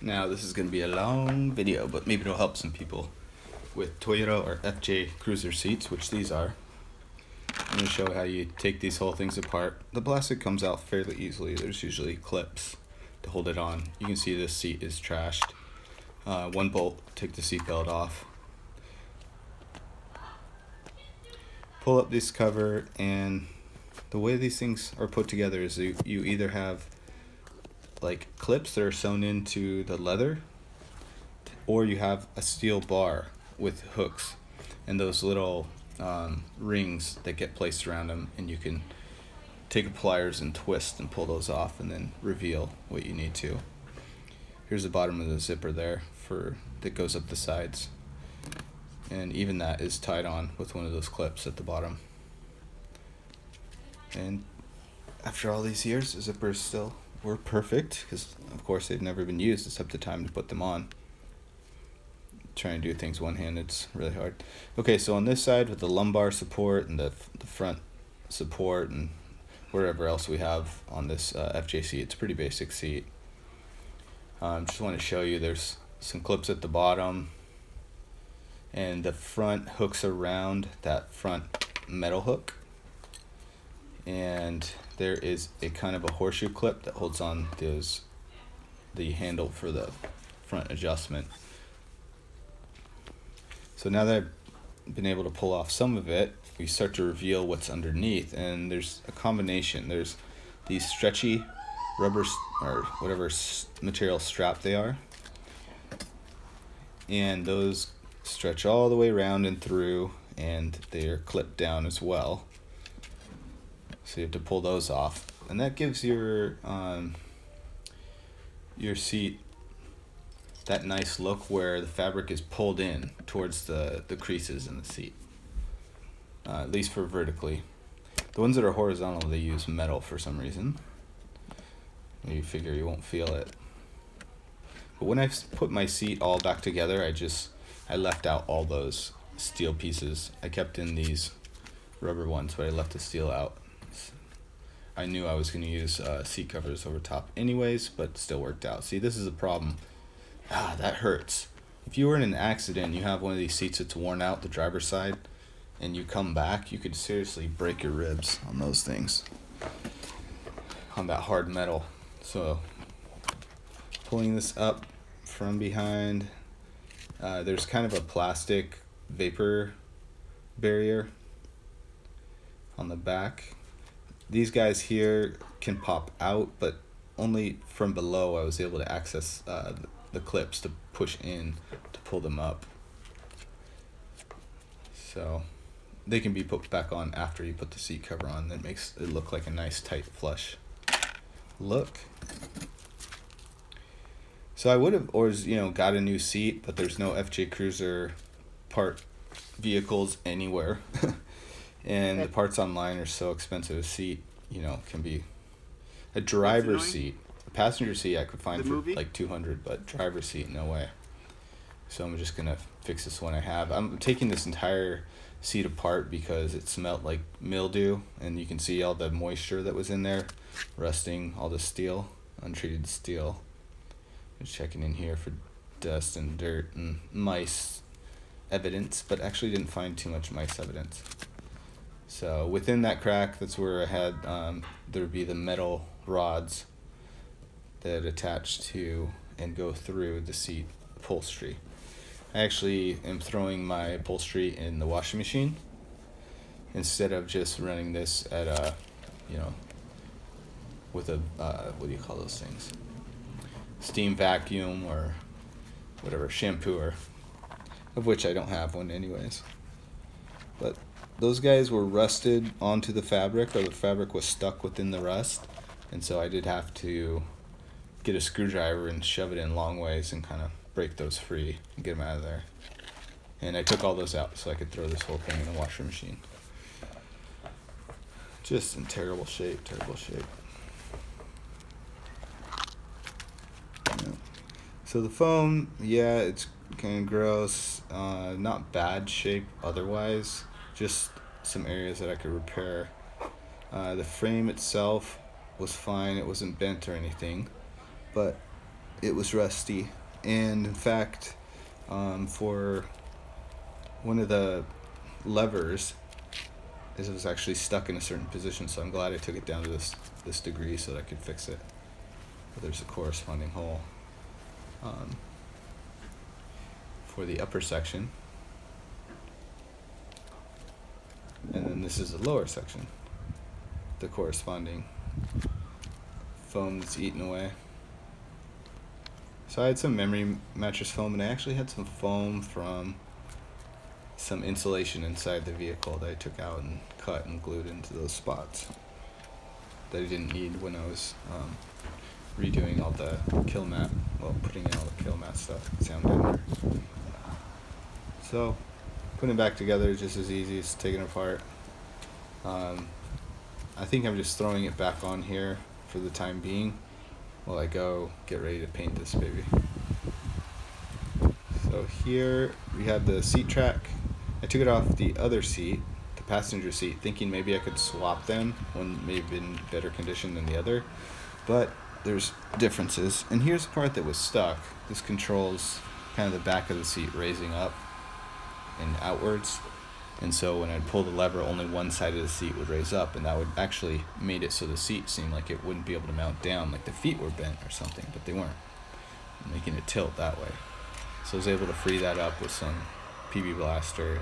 Now this is going to be a long video, but maybe it'll help some people with Toyota or FJ Cruiser seats, which these are. I'm going to show how you take these whole things apart. The plastic comes out fairly easily. There's usually clips to hold it on. You can see this seat is trashed. One bolt, take the seat belt off. Pull up this cover, and the way these things are put together is you either have like clips that are sewn into the leather, or you have a steel bar with hooks and those little rings that get placed around them, and you can take pliers and twist and pull those off and then reveal what you need to. Here's the bottom of the zipper there that goes up the sides, and even that is tied on with one of those clips at the bottom. And after all these years, the zippers still work perfect, because of course they've never been used except the time to put them on. Trying to do things one-handed is really hard. Okay, so on this side with the lumbar support and the front support and wherever else we have on this FJC, it's a pretty basic seat. Just want to show you there's some clips at the bottom, and the front hooks around that front metal hook, and there is a kind of a horseshoe clip that holds on the handle for the front adjustment. So now that I've been able to pull off some of it, we start to reveal what's underneath, and there's a combination. There's these stretchy rubber or whatever material strap they are, and those stretch all the way around and through, and they are clipped down as well. So you have to pull those off, and that gives your seat that nice look where the fabric is pulled in towards the creases in the seat, at least for vertically. The ones that are horizontal, they use metal for some reason. You figure you won't feel it. But when I put my seat all back together, I left out all those steel pieces. I kept in these rubber ones, but I left the steel out. I knew I was going to use seat covers over top anyways, but still worked out. See, this is a problem. That hurts. If you were in an accident, you have one of these seats that's worn out, the driver's side, and you come back, you could seriously break your ribs on those things, on that hard metal. So pulling this up from behind, there's kind of a plastic vapor barrier on the back. These guys here can pop out, but only from below I was able to access the clips to push in to pull them up. So they can be put back on after you put the seat cover on. That makes it look like a nice tight flush look. So I would have always, got a new seat, but there's no FJ Cruiser part vehicles anywhere. And the parts online are so expensive. A seat, can be a driver's seat. A passenger seat I could find for like $200, but driver's seat, no way. So I'm just gonna fix this one I have. I'm taking this entire seat apart because it smelled like mildew, and you can see all the moisture that was in there, rusting all the steel, untreated steel. Just checking in here for dust and dirt and mice evidence, but actually didn't find too much mice evidence. So within that crack, that's where I had, there would be the metal rods that attach to and go through the seat upholstery. I actually am throwing my upholstery in the washing machine instead of just running this at a, with a, what do you call those things? Steam vacuum or whatever, shampooer, of which I don't have one anyways. But those guys were rusted onto the fabric, or the fabric was stuck within the rust, and so I did have to get a screwdriver and shove it in long ways and kind of break those free and get them out of there. And I took all those out so I could throw this whole thing in the washer machine. Just in terrible shape. So the foam, it's kind of gross, not bad shape otherwise, just some areas that I could repair. The frame itself was fine, it wasn't bent or anything, but it was rusty. And in fact, for one of the levers, it was actually stuck in a certain position, so I'm glad I took it down to this degree so that I could fix it. But there's a corresponding hole for the upper section. And then this is the lower section, the corresponding foam that's eaten away. So I had some memory mattress foam, and I actually had some foam from some insulation inside the vehicle that I took out and cut and glued into those spots that I didn't need when I was redoing all the kill mat, putting in all the kill mat stuff, sound deadener. So putting it back together is just as easy as taking it apart. I think I'm just throwing it back on here for the time being while I go get ready to paint this baby. So here we have the seat track. I took it off the other seat, the passenger seat, thinking maybe I could swap them. One may have been better condition than the other, but there's differences. And here's the part that was stuck. This controls kind of the back of the seat raising up and outwards. And so when I'd pull the lever, only one side of the seat would raise up, and that would actually made it so the seat seemed like it wouldn't be able to mount down, like the feet were bent or something, but they weren't, making it tilt that way. So I was able to free that up with some PB Blaster,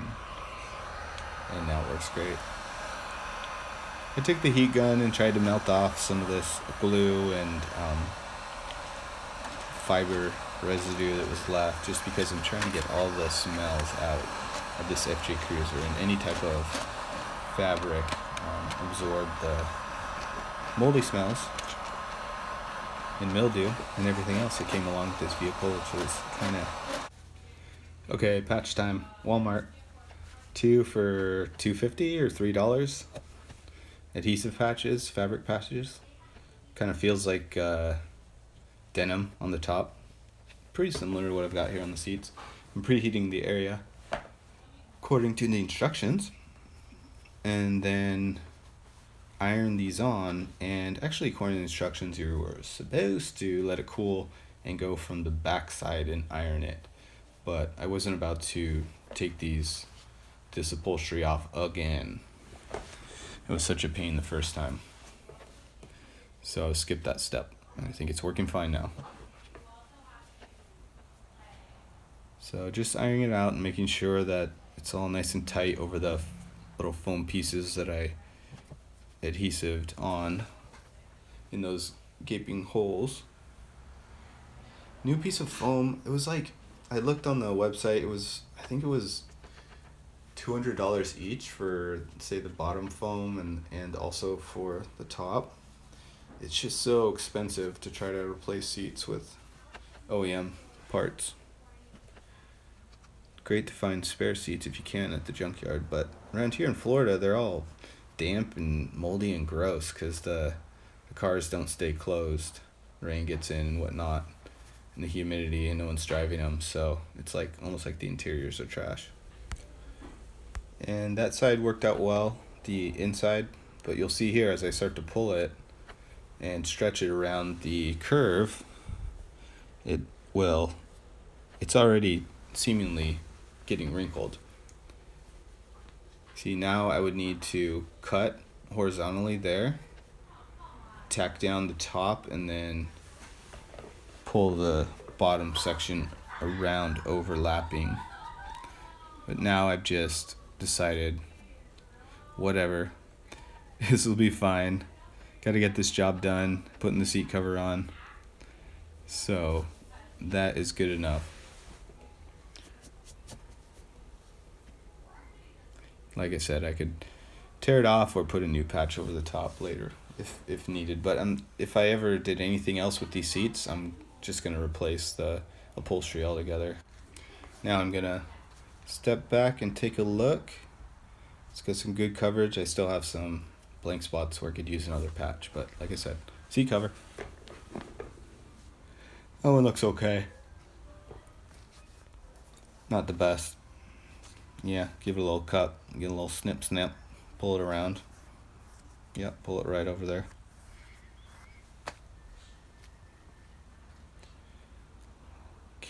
and now it works great. I took the heat gun and tried to melt off some of this glue and fiber residue that was left, just because I'm trying to get all the smells out of this FJ Cruiser, and any type of fabric absorb the moldy smells and mildew and everything else that came along with this vehicle, which was kind of... Okay, patch time. Walmart. 2 for $2.50 or $3. Adhesive patches, fabric patches. Kind of feels like denim on the top. Pretty similar to what I've got here on the seats. I'm preheating the area according to the instructions, and then iron these on. And actually, according to the instructions, you were supposed to let it cool and go from the back side and iron it, but I wasn't about to take this upholstery off again. It was such a pain the first time, so I skipped that step, and I think it's working fine now. So just ironing it out and making sure that it's all nice and tight over the little foam pieces that I adhesived on in those gaping holes. New piece of foam. It was like, I looked on the website, I think it was $200 each for, say, the bottom foam and also for the top. It's just so expensive to try to replace seats with OEM parts. Great to find spare seats if you can at the junkyard, but around here in Florida, they're all damp and moldy and gross because the cars don't stay closed. Rain gets in and whatnot, and the humidity, and no one's driving them, so it's like almost like the interiors are trash. And that side worked out well, the inside, but you'll see here as I start to pull it and stretch it around the curve, it's already seemingly getting wrinkled. See, now I would need to cut horizontally there, tack down the top, and then pull the bottom section around, overlapping. But now I've just decided, whatever, this will be fine. Got to get this job done, putting the seat cover on. So that is good enough. Like I said, I could tear it off or put a new patch over the top later if needed. But if I ever did anything else with these seats, I'm just going to replace the upholstery altogether. Now I'm going to step back and take a look. It's got some good coverage. I still have some blank spots where I could use another patch. But like I said, seat cover. That one looks okay. Not the best. Yeah, give it a little cut, get a little snip, pull it around. Yep, pull it right over there.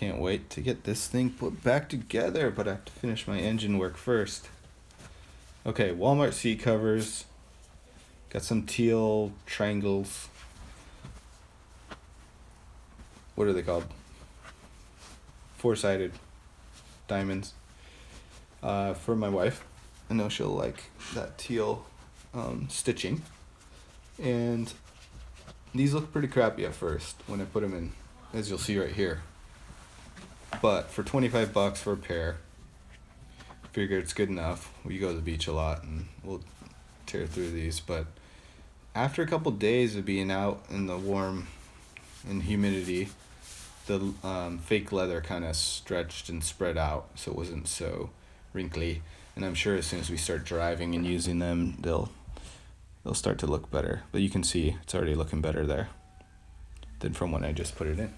can't wait to get this thing put back together, but I have to finish my engine work first. Okay, Walmart seat covers. Got some teal triangles. What are they called? Four-sided diamonds. For my wife. I know she'll like that teal stitching. And these look pretty crappy at first when I put them in, as you'll see right here. But for $25 for a pair, figure it's good enough. We go to the beach a lot and we'll tear through these. But after a couple days of being out in the warm and humidity, the fake leather kind of stretched and spread out, so it wasn't so wrinkly. And I'm sure as soon as we start driving and using them, they'll start to look better. But you can see it's already looking better there than from when I just put it in.